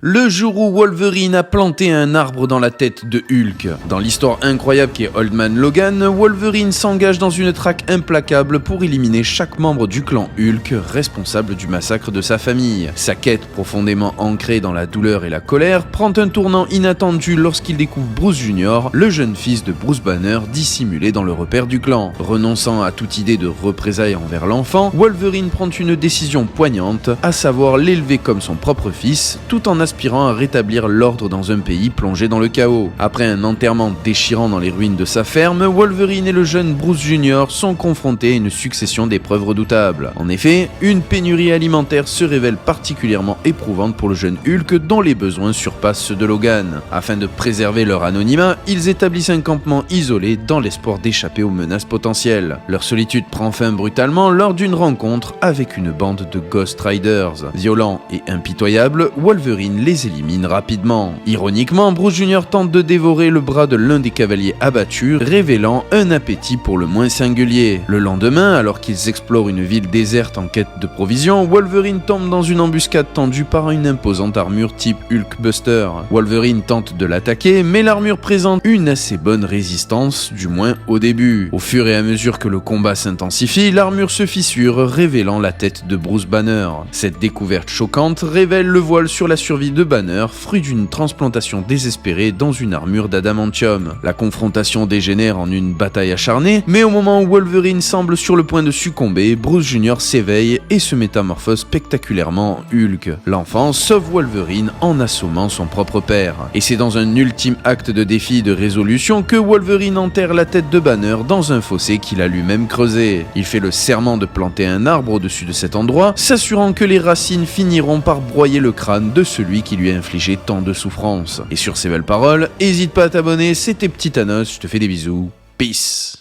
Le jour où Wolverine a planté un arbre dans la tête de Hulk. Dans l'histoire incroyable qui est Old Man Logan, Wolverine s'engage dans une traque implacable pour éliminer chaque membre du clan Hulk responsable du massacre de sa famille. Sa quête profondément ancrée dans la douleur et la colère prend un tournant inattendu lorsqu'il découvre Bruce Jr., le jeune fils de Bruce Banner dissimulé dans le repère du clan. Renonçant à toute idée de représailles envers l'enfant, Wolverine prend une décision poignante, à savoir l'élever comme son propre fils, tout en aspirant à rétablir l'ordre dans un pays plongé dans le chaos. Après un enterrement déchirant dans les ruines de sa ferme, Wolverine et le jeune Bruce Jr. sont confrontés à une succession d'épreuves redoutables. En effet, une pénurie alimentaire se révèle particulièrement éprouvante pour le jeune Hulk dont les besoins surpassent ceux de Logan. Afin de préserver leur anonymat, ils établissent un campement isolé dans l'espoir d'échapper aux menaces potentielles. Leur solitude prend fin brutalement lors d'une rencontre avec une bande de Ghost Riders. Violents et impitoyables, Wolverine les élimine rapidement. Ironiquement, Bruce Jr. tente de dévorer le bras de l'un des cavaliers abattus, révélant un appétit pour le moins singulier. Le lendemain, alors qu'ils explorent une ville déserte en quête de provisions, Wolverine tombe dans une embuscade tendue par une imposante armure type Hulkbuster. Wolverine tente de l'attaquer, mais l'armure présente une assez bonne résistance, du moins au début. Au fur et à mesure que le combat s'intensifie, l'armure se fissure, révélant la tête de Bruce Banner. Cette découverte choquante révèle le voile sur la survie de Banner, fruit d'une transplantation désespérée dans une armure d'adamantium. La confrontation dégénère en une bataille acharnée, mais au moment où Wolverine semble sur le point de succomber, Bruce Jr. s'éveille et se métamorphose spectaculairement en Hulk. L'enfant sauve Wolverine en assommant son propre père. Et c'est dans un ultime acte de défi et de résolution que Wolverine enterre la tête de Banner dans un fossé qu'il a lui-même creusé. Il fait le serment de planter un arbre au-dessus de cet endroit, s'assurant que les racines finiront par broyer le crâne de celui qui lui a infligé tant de souffrance. Et sur ces belles paroles, n'hésite pas à t'abonner, c'était Petit Thanos, je te fais des bisous, peace.